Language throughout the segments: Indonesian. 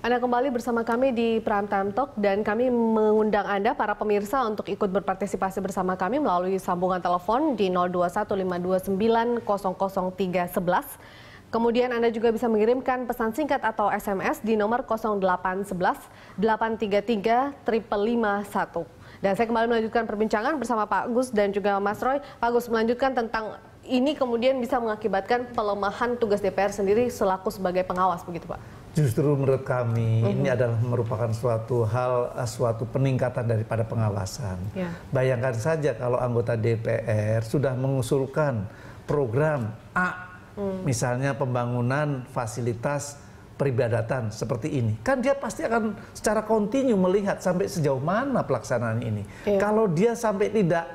Anda kembali bersama kami di Prime Time Talk dan kami mengundang Anda para pemirsa untuk ikut berpartisipasi bersama kami melalui sambungan telepon di 021529000311. Kemudian Anda juga bisa mengirimkan pesan singkat atau SMS di nomor 0811 833 551. Dan saya kembali melanjutkan perbincangan bersama Pak Gus dan juga Mas Roy. Pak Gus melanjutkan tentang ini kemudian bisa mengakibatkan pelemahan tugas DPR sendiri selaku sebagai pengawas, begitu Pak? Justru menurut kami ini adalah merupakan suatu peningkatan daripada pengawasan. Bayangkan saja kalau anggota DPR sudah mengusulkan program A, misalnya pembangunan fasilitas peribadatan seperti ini, kan dia pasti akan secara kontinu melihat sampai sejauh mana pelaksanaan ini. Kalau dia sampai tidak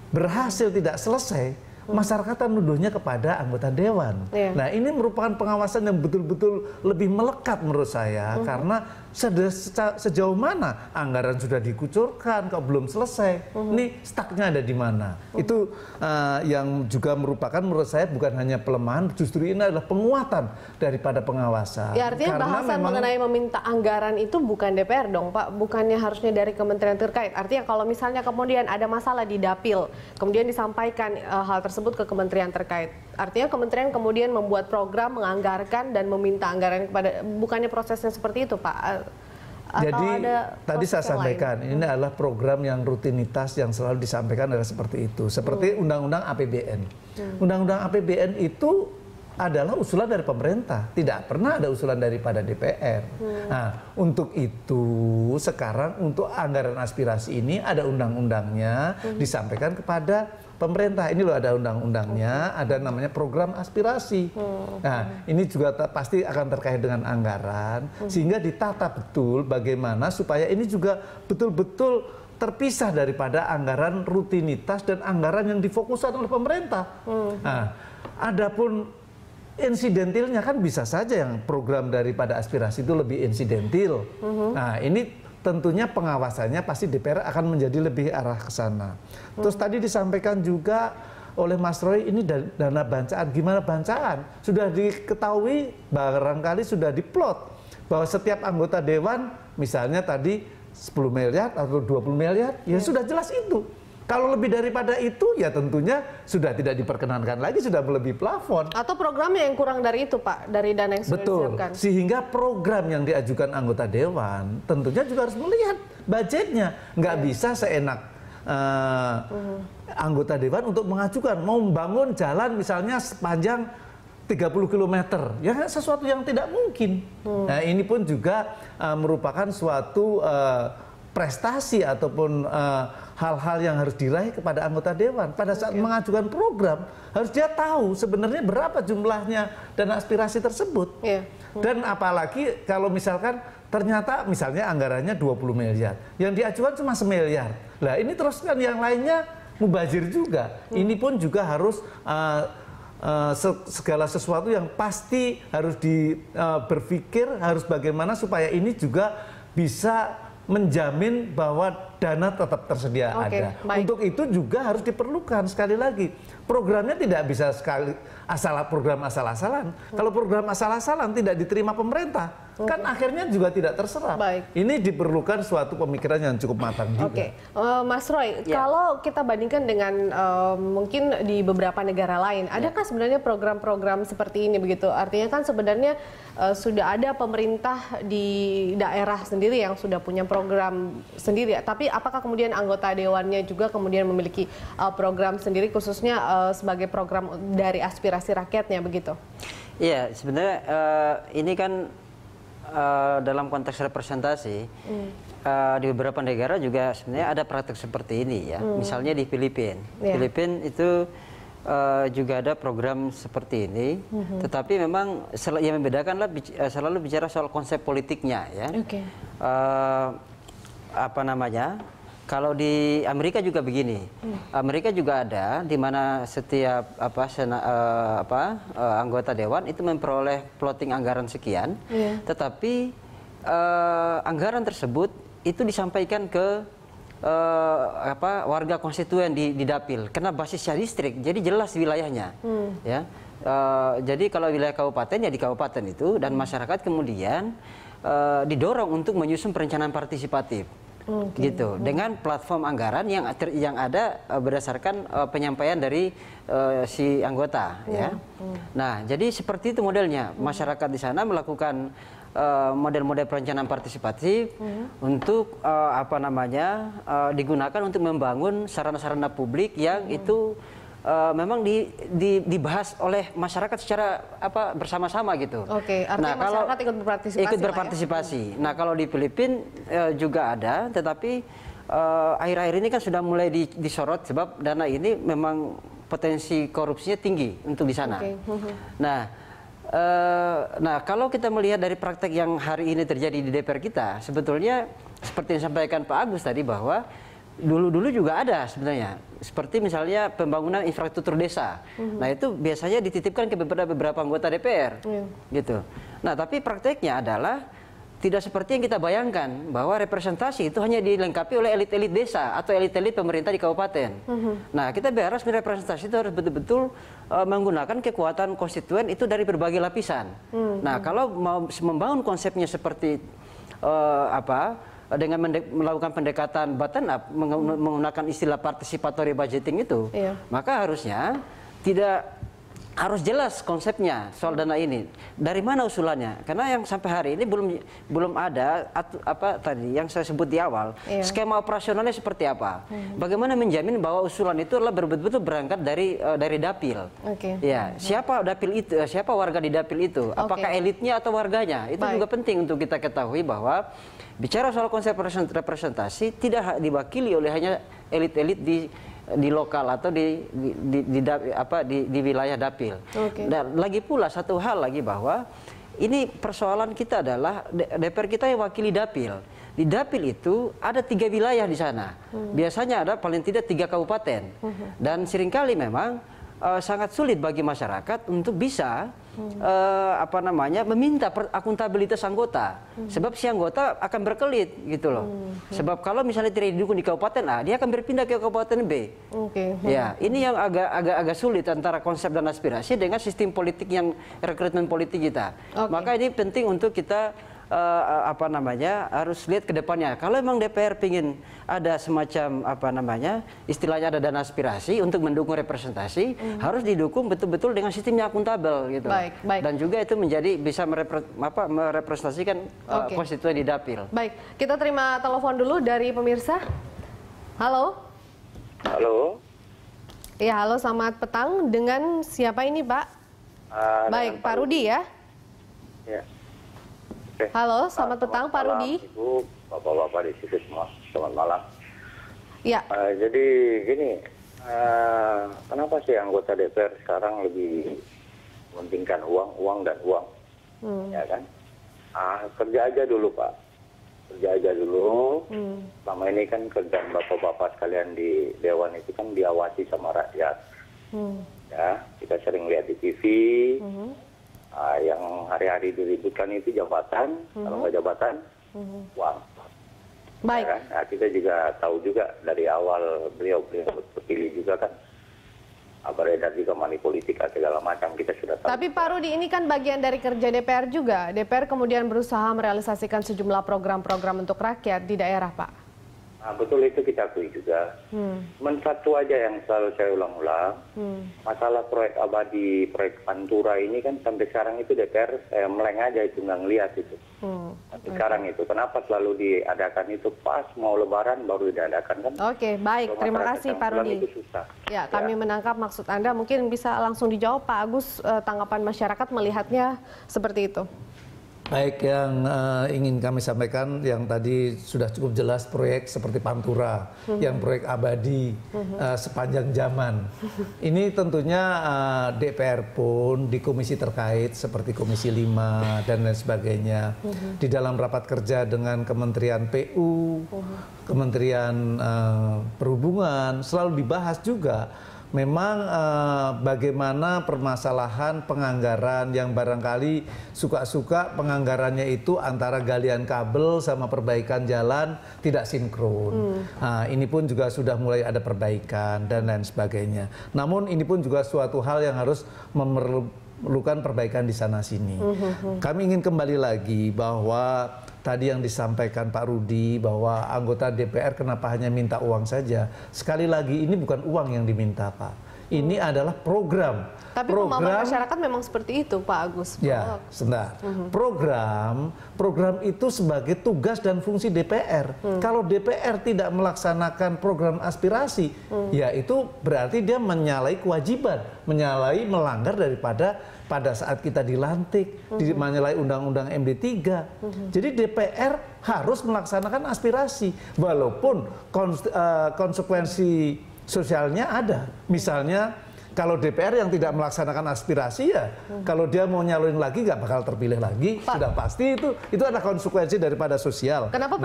berhasil, tidak selesai, masyarakat menuduhnya kepada anggota dewan. Nah, ini merupakan pengawasan yang betul-betul lebih melekat menurut saya, karena sejauh mana anggaran sudah dikucurkan kok belum selesai. Ini stucknya ada di mana? Itu yang juga merupakan menurut saya bukan hanya pelemahan, justru ini adalah penguatan daripada pengawasan. Ya, artinya karena bahasan mengenai meminta anggaran itu bukan DPR dong, Pak, bukannya harusnya dari kementerian terkait. Artinya kalau misalnya kemudian ada masalah di Dapil, kemudian disampaikan hal tersebut ke kementerian terkait. Artinya kementerian kemudian membuat program, menganggarkan dan meminta anggaran kepada, bukannya prosesnya seperti itu, Pak? Jadi tadi saya sampaikan ini adalah program yang rutinitas yang selalu disampaikan adalah seperti itu. Seperti Undang-Undang APBN. Undang-Undang APBN itu adalah usulan dari pemerintah, tidak pernah ada usulan daripada DPR. Nah, untuk itu sekarang untuk anggaran aspirasi ini ada undang-undangnya disampaikan kepada pemerintah. Ini loh ada undang-undangnya, ada namanya program aspirasi. Nah, ini juga pasti akan terkait dengan anggaran, sehingga ditata betul bagaimana supaya ini juga betul-betul terpisah daripada anggaran rutinitas dan anggaran yang difokuskan oleh pemerintah. Nah, adapun insidentilnya kan bisa saja yang program daripada aspirasi itu lebih insidentil. Nah, ini tentunya pengawasannya pasti DPR akan menjadi lebih arah ke sana. Terus tadi disampaikan juga oleh Mas Roy ini dana bancaan. Gimana bancaan? Sudah diketahui, barangkali sudah diplot bahwa setiap anggota dewan misalnya tadi 10 miliar atau 20 miliar, ya sudah jelas itu. Kalau lebih daripada itu ya tentunya sudah tidak diperkenankan lagi, sudah melebihi plafon. Atau programnya yang kurang dari itu, Pak, dari dana yang sudah disiapkan. Sehingga program yang diajukan anggota dewan tentunya juga harus melihat budgetnya. Nggak bisa seenak anggota dewan untuk mengajukan mau membangun jalan misalnya sepanjang 30 km. Ya sesuatu yang tidak mungkin. Nah, ini pun juga merupakan suatu prestasi ataupun hal-hal yang harus diraih kepada anggota dewan. Pada saat mengajukan program, harus dia tahu sebenarnya berapa jumlahnya dana aspirasi tersebut. Dan apalagi kalau misalkan ternyata misalnya anggarannya 20 miliar, yang diajukan cuma 1 miliar. Lah ini terus kan yang lainnya mubazir juga. Ini pun juga harus segala sesuatu yang pasti harus berpikir, harus bagaimana supaya ini juga bisa menjamin bahwa dana tetap tersedia ada. Untuk itu juga harus diperlukan sekali lagi programnya tidak bisa program asal-asalan. Kalau program asal-asalan tidak diterima pemerintah, kan akhirnya juga tidak terserap. Ini diperlukan suatu pemikiran yang cukup matang juga. Mas Roy, kalau kita bandingkan dengan mungkin di beberapa negara lain, adakah sebenarnya program-program seperti ini begitu? Artinya kan sebenarnya sudah ada pemerintah di daerah sendiri yang sudah punya program sendiri, tapi apakah kemudian anggota dewannya juga kemudian memiliki program sendiri khususnya sebagai program dari aspirasi rakyatnya begitu? Iya, sebenarnya ini kan dalam konteks representasi di beberapa negara juga sebenarnya ada praktek seperti ini ya. Misalnya di Filipina. Filipina itu juga ada program seperti ini, tetapi memang yang membedakanlah selalu bicara soal konsep politiknya ya. Apa namanya? Kalau di Amerika juga begini, Amerika juga ada di mana setiap anggota dewan itu memperoleh plotting anggaran sekian, tetapi anggaran tersebut itu disampaikan ke warga konstituen di Dapil, karena basisnya distrik, jadi jelas wilayahnya, ya. Jadi kalau wilayah kabupaten ya di kabupaten itu, dan masyarakat kemudian didorong untuk menyusun perencanaan partisipatif. Gitu, dengan platform anggaran yang ada berdasarkan penyampaian dari si anggota, ya. Nah, jadi seperti itu modelnya. Masyarakat di sana melakukan model-model perencanaan partisipatif untuk digunakan untuk membangun sarana-sarana publik yang itu memang dibahas oleh masyarakat secara bersama-sama gitu. Oke, artinya masyarakat ikut berpartisipasi. Ikut berpartisipasi. Ya? Nah, kalau di Filipina juga ada, tetapi akhir-akhir ini kan sudah mulai disorot sebab dana ini memang potensi korupsinya tinggi untuk di sana. Nah, kalau kita melihat dari praktek yang hari ini terjadi di DPR kita, sebetulnya seperti yang disampaikan Pak Agus tadi bahwa dulu juga ada sebenarnya, seperti misalnya pembangunan infrastruktur desa. Nah, itu biasanya dititipkan ke beberapa anggota DPR, gitu. Nah, tapi prakteknya adalah tidak seperti yang kita bayangkan bahwa representasi itu hanya dilengkapi oleh elit-elit desa atau elit-elit pemerintah di kabupaten. Nah, kita berharap representasi itu harus betul-betul menggunakan kekuatan konstituen itu dari berbagai lapisan. Nah, kalau mau membangun konsepnya seperti dengan melakukan pendekatan bottom up, menggunakan istilah participatory budgeting itu, maka harusnya tidak harus jelas konsepnya soal dana ini. Dari mana usulannya? Karena yang sampai hari ini belum ada tadi yang saya sebut di awal, skema operasionalnya seperti apa? Bagaimana menjamin bahwa usulan itu adalah betul-betul berangkat dari dapil? Ya, siapa dapil itu? Siapa warga di dapil itu? Apakah elitnya atau warganya? Itu juga penting untuk kita ketahui bahwa bicara soal konsep representasi tidak diwakili oleh hanya elit-elit di lokal atau di wilayah dapil. Dan lagi pula satu hal lagi bahwa ini persoalan kita adalah DPR kita yang wakili dapil. Di dapil itu ada 3 wilayah di sana. Biasanya ada paling tidak 3 kabupaten. Dan seringkali memang sangat sulit bagi masyarakat untuk bisa meminta akuntabilitas anggota, sebab si anggota akan berkelit gitu loh. Sebab kalau misalnya tidak didukung di kabupaten A, dia akan berpindah ke kabupaten B. Ya, ini yang agak sulit antara konsep dan aspirasi dengan sistem politik yang rekrutmen politik kita. Maka ini penting untuk kita harus lihat ke depannya. Kalau memang DPR ingin ada semacam istilahnya ada dana aspirasi untuk mendukung representasi, harus didukung betul-betul dengan sistem yang akuntabel gitu. Baik. Dan juga itu bisa merepresentasikan konstituen di dapil. Baik, kita terima telepon dulu dari pemirsa. Halo. Halo. Ya, halo, selamat petang. Dengan siapa ini, Pak? Baik, Pak Rudi ya. Ya. Halo, selamat petang Pak Rudi. Ibu, bapak-bapak di situ semua, selamat malam. Ya. Jadi gini, kenapa sih anggota DPR sekarang lebih mementingkan uang dan uang, ya kan? Kerja aja dulu Pak, kerja aja dulu. Selama ini kan kerjaan bapak-bapak sekalian di Dewan itu kan diawasi sama rakyat. Ya, kita sering lihat di TV. Yang hari-hari diributkan itu jabatan, kalau nggak jabatan, uang. Baik. Ya kan? Nah, kita juga tahu juga dari awal beliau terpilih juga kan, beredar juga money politik segala macam, kita sudah tahu. Tapi Pak Rudi, ini kan bagian dari kerja DPR juga. DPR kemudian berusaha merealisasikan sejumlah program-program untuk rakyat di daerah, Pak. Nah, betul, itu kita akui juga. Satu aja yang selalu saya ulang-ulang, masalah proyek abadi, proyek Pantura ini kan sampai sekarang itu DPR meleng aja itu, nggak ngeliat itu. Sampai sekarang itu, kenapa selalu diadakan itu pas mau Lebaran baru diadakan kan? Oke, baik. Terima kasih Pak Rudi. Ya, kami menangkap maksud Anda. Mungkin bisa langsung dijawab Pak Agus, tanggapan masyarakat melihatnya seperti itu. Baik, yang ingin kami sampaikan yang tadi sudah cukup jelas, proyek seperti Pantura, yang proyek abadi sepanjang zaman. Ini tentunya DPR pun di komisi terkait seperti Komisi 5 dan lain sebagainya. Di dalam rapat kerja dengan Kementerian PU, Kementerian Perhubungan selalu dibahas juga. Memang bagaimana permasalahan penganggaran yang barangkali suka-suka penganggarannya itu antara galian kabel sama perbaikan jalan tidak sinkron. Nah, ini pun juga sudah mulai ada perbaikan dan lain sebagainya. Namun ini pun juga suatu hal yang harus melakukan perbaikan di sana sini. Kami ingin kembali lagi bahwa tadi yang disampaikan Pak Rudi bahwa anggota DPR kenapa hanya minta uang saja. Sekali lagi ini bukan uang yang diminta, Pak. Ini adalah program. Tapi pemahaman masyarakat memang seperti itu, Pak Agus. Ya, sebentar. Program itu sebagai tugas dan fungsi DPR. Kalau DPR tidak melaksanakan program aspirasi, ya itu berarti dia menyalahi kewajiban, melanggar daripada pada saat kita dilantik, menyalahi Undang-Undang MD3. Jadi DPR harus melaksanakan aspirasi, walaupun konsekuensi sosialnya ada. Misalnya kalau DPR yang tidak melaksanakan aspirasi ya, kalau dia mau nyalonin lagi nggak bakal terpilih lagi, sudah pasti itu ada konsekuensi daripada sosial. Kenapa